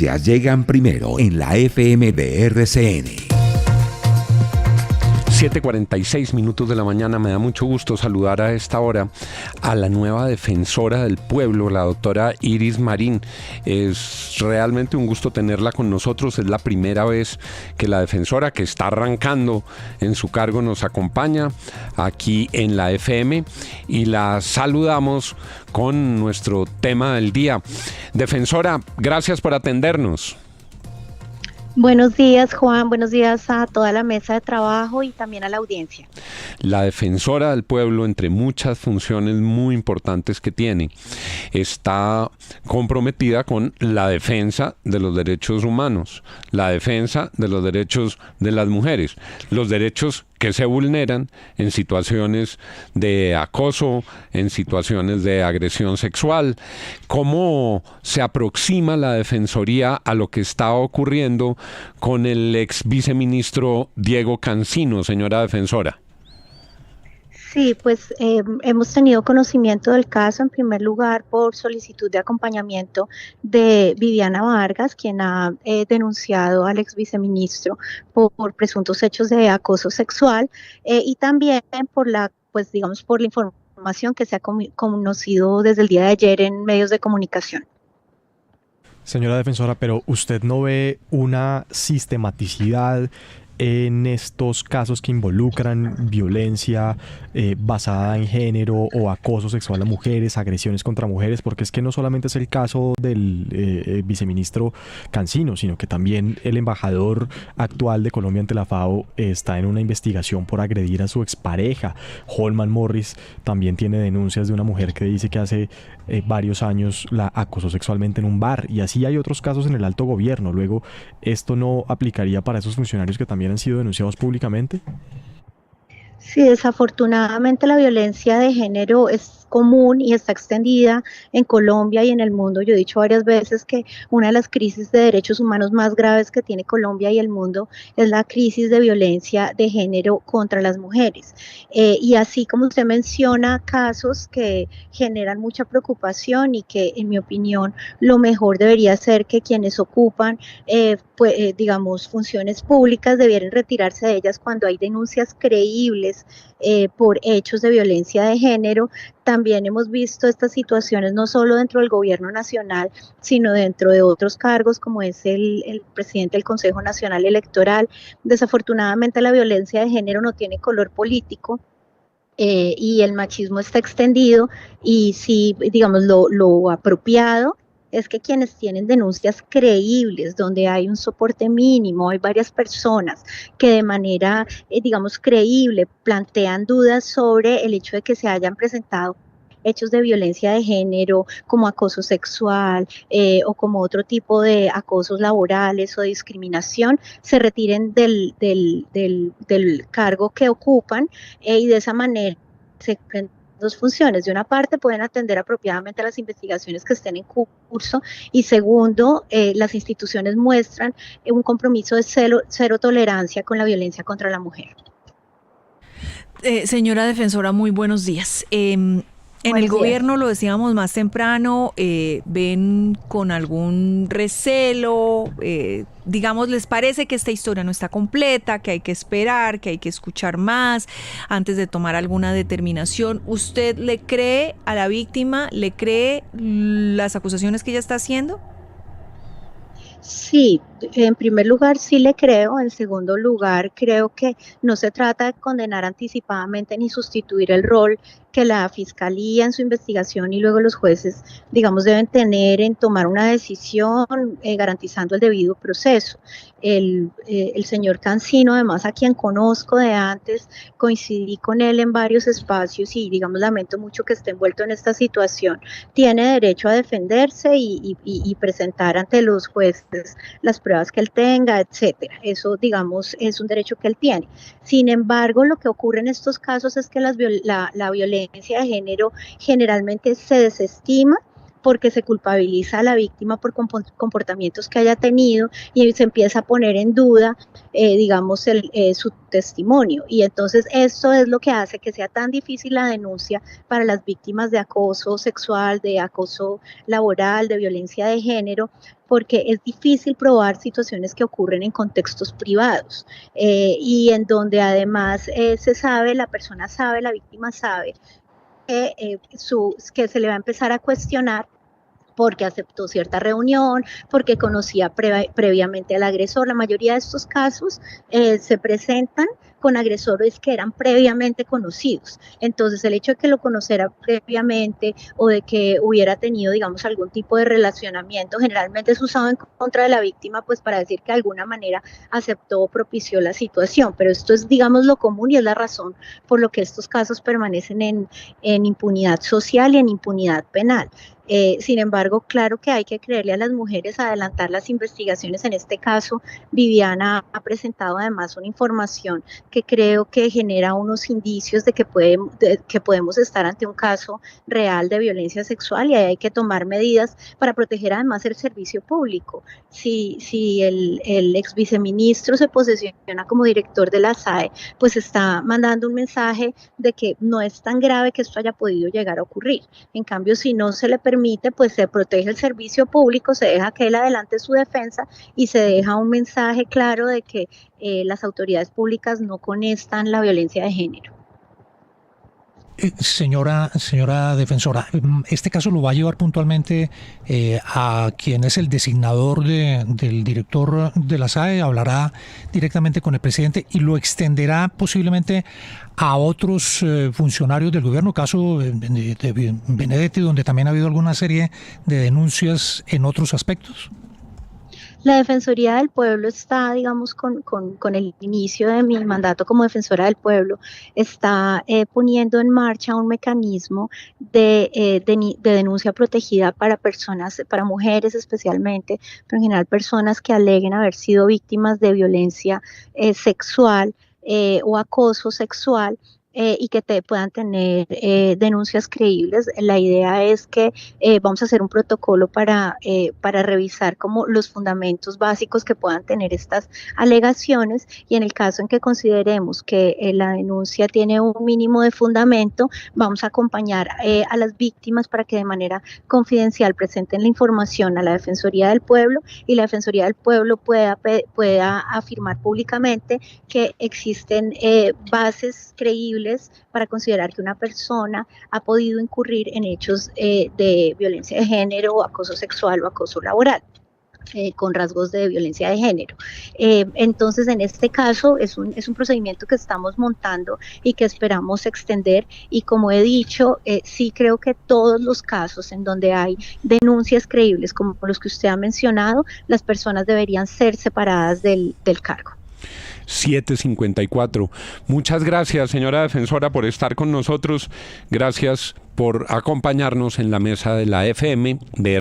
Llegan primero en la FM de RCN. 7:46 de la mañana. Me da mucho gusto saludar a esta hora a la nueva defensora del pueblo, la doctora Iris Marín. Es realmente un gusto tenerla con nosotros. Es la primera vez que la defensora, que está arrancando en su cargo, nos acompaña aquí en la FM y la saludamos con nuestro tema del día. Defensora, gracias por atendernos. Buenos días, Juan. Buenos días a toda la mesa de trabajo y también a la audiencia. La defensora del pueblo, entre muchas funciones muy importantes que tiene, está comprometida con la defensa de los derechos humanos, la defensa de los derechos de las mujeres, los derechos que se vulneran en situaciones de acoso, en situaciones de agresión sexual. ¿Cómo se aproxima la Defensoría a lo que está ocurriendo con el ex viceministro Diego Cancino, señora defensora? Sí, pues hemos tenido conocimiento del caso en primer lugar por solicitud de acompañamiento de Viviana Vargas, quien ha denunciado al ex viceministro por presuntos hechos de acoso sexual y también por por la información que se ha conocido desde el día de ayer en medios de comunicación. Señora defensora, pero ¿usted no ve una sistematicidad en estos casos que involucran violencia basada en género o acoso sexual a mujeres, agresiones contra mujeres? Porque es que no solamente es el caso del viceministro Cancino, sino que también el embajador actual de Colombia ante la FAO está en una investigación por agredir a su expareja. Holman Morris también tiene denuncias de una mujer que dice que hace varios años la acosó sexualmente en un bar, y así hay otros casos en el alto gobierno. Luego, ¿esto no aplicaría para esos funcionarios que también han sido denunciados públicamente? Sí, desafortunadamente la violencia de género es común y está extendida en Colombia y en el mundo. Yo he dicho varias veces que una de las crisis de derechos humanos más graves que tiene Colombia y el mundo es la crisis de violencia de género contra las mujeres. Y así como usted menciona casos que generan mucha preocupación y que, en mi opinión, lo mejor debería ser que quienes ocupan funciones públicas debieran retirarse de ellas cuando hay denuncias creíbles por hechos de violencia de género. También hemos visto estas situaciones no solo dentro del gobierno nacional, sino dentro de otros cargos, como es el presidente del Consejo Nacional Electoral. Desafortunadamente la violencia de género no tiene color político. Y el machismo está extendido, y sí, digamos, lo apropiado es que quienes tienen denuncias creíbles, donde hay un soporte mínimo, hay varias personas que de manera, creíble, plantean dudas sobre el hecho de que se hayan presentado hechos de violencia de género, como acoso sexual o como otro tipo de acosos laborales o discriminación, se retiren del cargo que ocupan y de esa manera se cumplen dos funciones. De una parte, pueden atender apropiadamente a las investigaciones que estén en curso, y segundo, las instituciones muestran un compromiso de cero tolerancia con la violencia contra la mujer. Señora defensora, muy buenos días. En el gobierno, lo decíamos más temprano, ven con algún recelo, ¿les parece que esta historia no está completa, que hay que esperar, que hay que escuchar más antes de tomar alguna determinación? ¿Usted le cree a la víctima? ¿Le cree las acusaciones que ella está haciendo? Sí, en primer lugar sí le creo. En segundo lugar, creo que no se trata de condenar anticipadamente ni sustituir el rol que la Fiscalía en su investigación y luego los jueces, deben tener en tomar una decisión garantizando el debido proceso. El señor Cancino, además, a quien conozco de antes, coincidí con él en varios espacios y, lamento mucho que esté envuelto en esta situación. Tiene derecho a defenderse y presentar ante los jueces las pruebas que él tenga, etcétera. Eso, es un derecho que él tiene. Sin embargo, lo que ocurre en estos casos es que la violencia de género generalmente se desestima porque se culpabiliza a la víctima por comportamientos que haya tenido y se empieza a poner en duda, digamos, su testimonio. Y entonces esto es lo que hace que sea tan difícil la denuncia para las víctimas de acoso sexual, de acoso laboral, de violencia de género, porque es difícil probar situaciones que ocurren en contextos privados y en donde además se sabe, la persona sabe, la víctima sabe que se le va a empezar a cuestionar porque aceptó cierta reunión, porque conocía previamente al agresor. La mayoría de estos casos se presentan con agresores que eran previamente conocidos. Entonces, el hecho de que lo conociera previamente o de que hubiera tenido, digamos, algún tipo de relacionamiento, generalmente es usado en contra de la víctima, pues para decir que de alguna manera aceptó o propició la situación. Pero esto es, digamos, lo común y es la razón por lo que estos casos permanecen en impunidad social y en impunidad penal. Sin embargo, claro que hay que creerle a las mujeres, adelantar las investigaciones. En este caso, Viviana ha presentado además una información que creo que genera unos indicios de que podemos estar ante un caso real de violencia sexual y ahí hay que tomar medidas para proteger además el servicio público. Si el ex viceministro se posesiona como director de la SAE, pues está mandando un mensaje de que no es tan grave que esto haya podido llegar a ocurrir. En cambio, si no se le permite, pues se protege el servicio público, se deja que él adelante su defensa y se deja un mensaje claro de que las autoridades públicas no conectan la violencia de género. Señora defensora, este caso lo va a llevar puntualmente a quien es el designador del director de la SAE, hablará directamente con el presidente y lo extenderá posiblemente a otros funcionarios del gobierno, caso de Benedetti, donde también ha habido alguna serie de denuncias en otros aspectos. La Defensoría del Pueblo está, digamos, con el inicio de mi mandato como defensora del pueblo, está poniendo en marcha un mecanismo de denuncia protegida para personas, para mujeres especialmente, pero en general personas que aleguen haber sido víctimas de violencia sexual o acoso sexual. Y que puedan tener denuncias creíbles. La idea es que vamos a hacer un protocolo para revisar como los fundamentos básicos que puedan tener estas alegaciones y en el caso en que consideremos que la denuncia tiene un mínimo de fundamento, vamos a acompañar a las víctimas para que de manera confidencial presenten la información a la Defensoría del Pueblo y la Defensoría del Pueblo pueda afirmar públicamente que existen bases creíbles para considerar que una persona ha podido incurrir en hechos de violencia de género, acoso sexual o acoso laboral. Con rasgos de violencia de género. Entonces, en este caso, es un procedimiento que estamos montando y que esperamos extender y como he dicho, sí creo que todos los casos en donde hay denuncias creíbles como los que usted ha mencionado, las personas deberían ser separadas del cargo. 7:54. Muchas gracias, señora defensora, por estar con nosotros. Gracias por acompañarnos en la mesa de la FM de